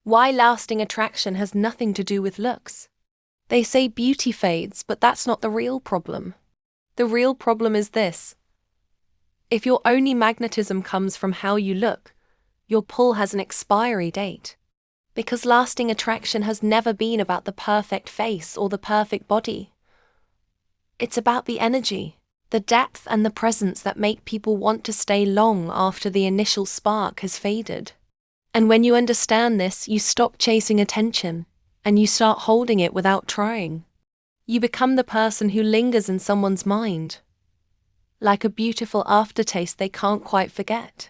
Why lasting attraction has nothing to do with looks. They say beauty fades, but that's not the real problem. The real problem is this. If your only magnetism comes from how you look, your pull has an expiry date. Because lasting attraction has never been about the perfect face or the perfect body. It's about the energy, the depth and the presence that make people want to stay long after the initial spark has faded. And when you understand this, you stop chasing attention, and you start holding it without trying. You become the person who lingers in someone's mind, like a beautiful aftertaste they can't quite forget.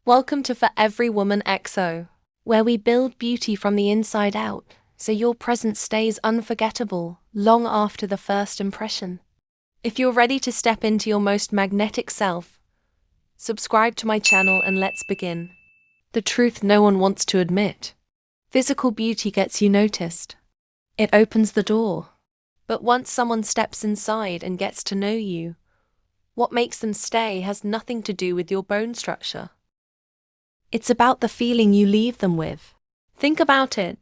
Welcome to For Every Woman XO, where we build beauty from the inside out, so your presence stays unforgettable long after the first impression. If you're ready to step into your most magnetic self, subscribe to my channel and let's begin. The truth no one wants to admit. Physical beauty gets you noticed. It opens the door. But once someone steps inside and gets to know you, what makes them stay has nothing to do with your bone structure. It's about the feeling you leave them with. Think about it.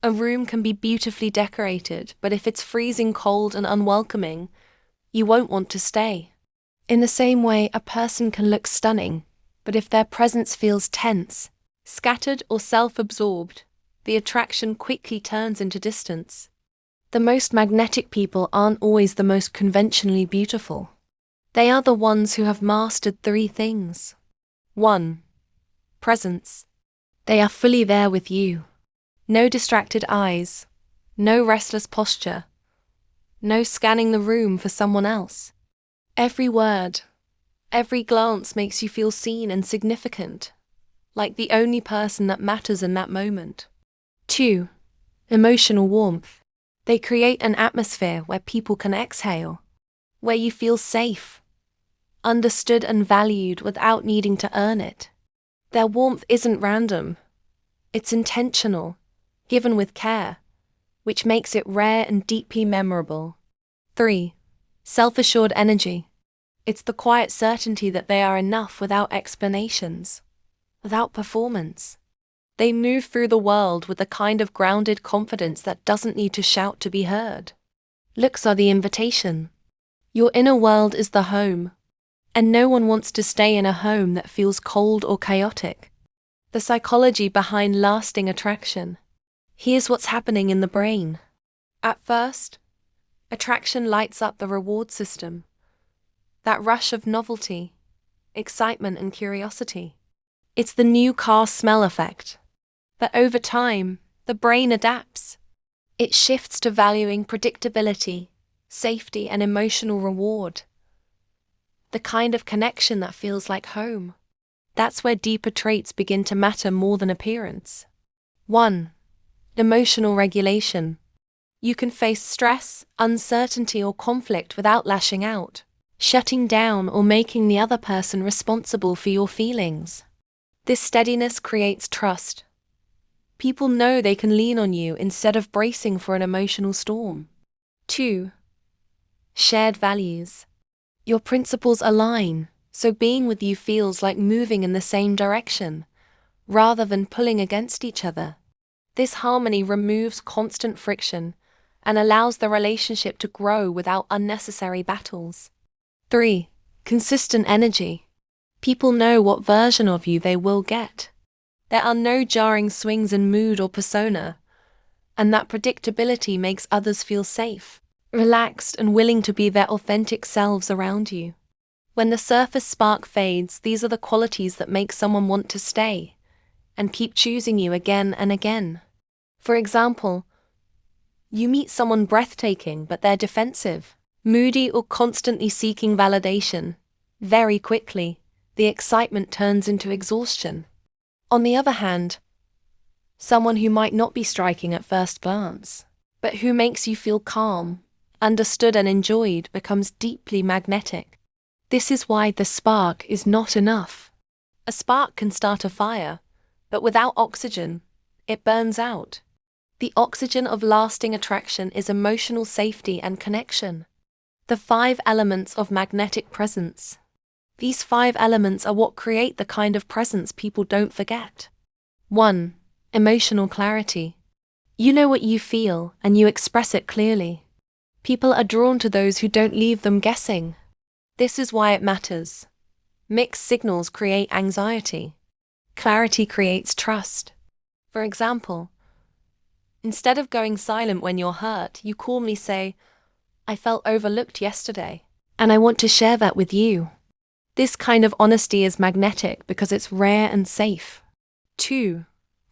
A room can be beautifully decorated, but if it's freezing cold and unwelcoming, you won't want to stay. In the same way, a person can look stunning, but if their presence feels tense, scattered or self-absorbed, the attraction quickly turns into distance. The most magnetic people aren't always the most conventionally beautiful. They are the ones who have mastered 3 things. 1. Presence. They are fully there with you. No distracted eyes, no restless posture, no scanning the room for someone else. Every word, every glance makes you feel seen and significant, like the only person that matters in that moment. 2. Emotional warmth. They create an atmosphere where people can exhale, where you feel safe, understood and valued without needing to earn it. Their warmth isn't random. It's intentional, given with care, which makes it rare and deeply memorable. 3. Self-assured energy. It's the quiet certainty that they are enough without explanations, without performance. They move through the world with a kind of grounded confidence that doesn't need to shout to be heard. Looks are the invitation. Your inner world is the home, and no one wants to stay in a home that feels cold or chaotic. The psychology behind lasting attraction. Here's what's happening in the brain. At first, attraction lights up the reward system. That rush of novelty, excitement and curiosity. It's the new car smell effect. But over time, the brain adapts. It shifts to valuing predictability, safety and emotional reward. The kind of connection that feels like home. That's where deeper traits begin to matter more than appearance. 1. Emotional regulation. You can face stress, uncertainty or conflict without lashing out, shutting down or making the other person responsible for your feelings. This steadiness creates trust. People know they can lean on you instead of bracing for an emotional storm. 2. Shared values. Your principles align, so being with you feels like moving in the same direction, rather than pulling against each other. This harmony removes constant friction and allows the relationship to grow without unnecessary battles. 3. Consistent energy. People know what version of you they will get. There are no jarring swings in mood or persona, and that predictability makes others feel safe, relaxed and willing to be their authentic selves around you. When the surface spark fades, these are the qualities that make someone want to stay and keep choosing you again and again. For example, you meet someone breathtaking but they're defensive, moody or constantly seeking validation. Very quickly, the excitement turns into exhaustion. On the other hand, someone who might not be striking at first glance, but who makes you feel calm, understood and enjoyed becomes deeply magnetic. This is why the spark is not enough. A spark can start a fire, but without oxygen, it burns out. The oxygen of lasting attraction is emotional safety and connection. The 5 elements of magnetic presence. These 5 elements are what create the kind of presence people don't forget. 1. Emotional clarity. You know what you feel, and you express it clearly. People are drawn to those who don't leave them guessing. This is why it matters. Mixed signals create anxiety. Clarity creates trust. For example, instead of going silent when you're hurt, you calmly say, "I felt overlooked yesterday, and I want to share that with you." This kind of honesty is magnetic because it's rare and safe. 2.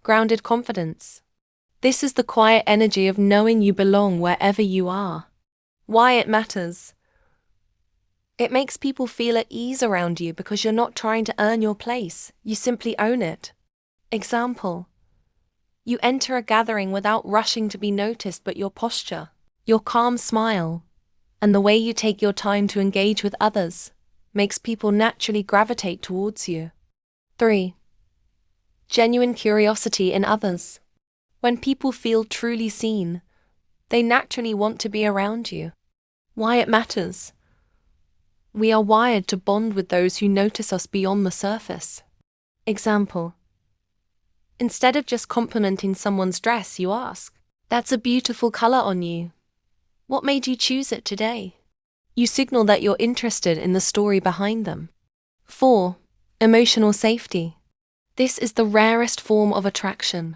Grounded confidence. This is the quiet energy of knowing you belong wherever you are. Why it matters. It makes people feel at ease around you because you're not trying to earn your place, you simply own it. Example. You enter a gathering without rushing to be noticed, but your posture, your calm smile, and the way you take your time to engage with others makes people naturally gravitate towards you. 3. Genuine curiosity in others. When people feel truly seen, they naturally want to be around you. Why it matters. We are wired to bond with those who notice us beyond the surface. Example. Instead of just complimenting someone's dress, you ask, "That's a beautiful color on you. What made you choose it today?" You signal that you're interested in the story behind them. 4. Emotional safety. This is the rarest form of attraction.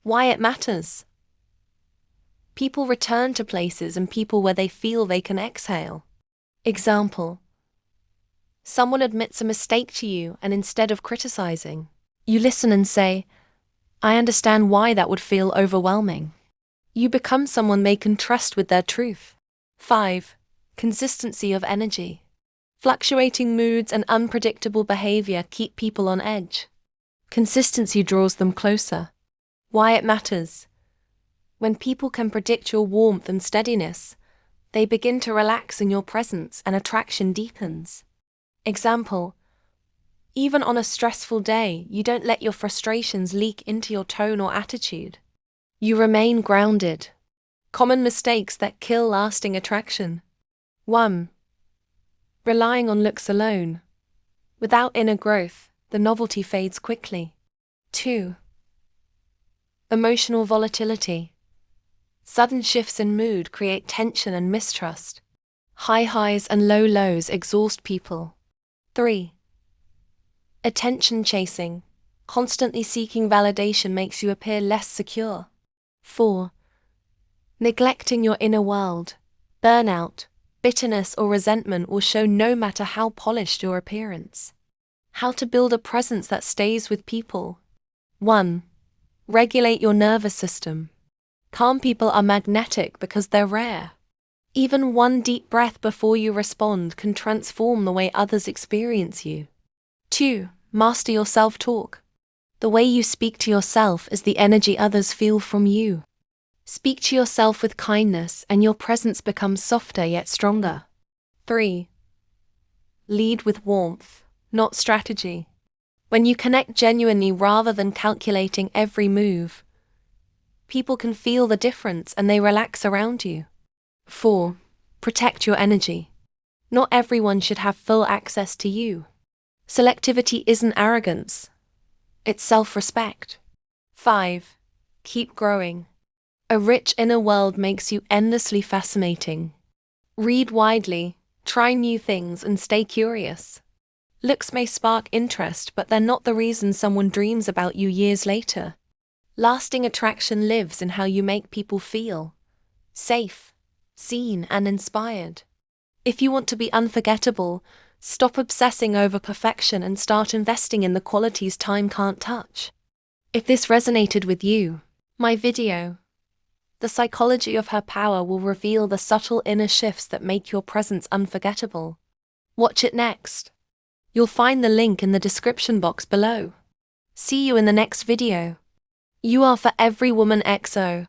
Why it matters. People return to places and people where they feel they can exhale. Example. Someone admits a mistake to you, and instead of criticizing, you listen and say, "I understand why that would feel overwhelming." You become someone they can trust with their truth. 5. Consistency of energy. Fluctuating moods and unpredictable behavior keep people on edge. Consistency draws them closer. Why it matters. When people can predict your warmth and steadiness, they begin to relax in your presence and attraction deepens. Example. Even on a stressful day, you don't let your frustrations leak into your tone or attitude. You remain grounded. Common mistakes that kill lasting attraction. 1. Relying on looks alone. Without inner growth, the novelty fades quickly. 2. Emotional volatility. Sudden shifts in mood create tension and mistrust. High highs and low lows exhaust people. 3. Attention chasing. Constantly seeking validation makes you appear less secure. 4. Neglecting your inner world. Burnout, bitterness or resentment will show no matter how polished your appearance. How to build a presence that stays with people. 1. Regulate your nervous system. Calm people are magnetic because they're rare. Even one deep breath before you respond can transform the way others experience you. 2. Master your self-talk. The way you speak to yourself is the energy others feel from you. Speak to yourself with kindness and your presence becomes softer yet stronger. 3. Lead with warmth, not strategy. When you connect genuinely rather than calculating every move, people can feel the difference and they relax around you. 4. Protect your energy. Not everyone should have full access to you. Selectivity isn't arrogance. It's self-respect. 5. Keep growing. A rich inner world makes you endlessly fascinating. Read widely, try new things, and stay curious. Looks may spark interest, but they're not the reason someone dreams about you years later. Lasting attraction lives in how you make people feel safe, seen, and inspired. If you want to be unforgettable, stop obsessing over perfection and start investing in the qualities time can't touch. If this resonated with you, my video, The Psychology of Her Power, will reveal the subtle inner shifts that make your presence unforgettable. Watch it next. You'll find the link in the description box below. See you in the next video. You are for every woman XO.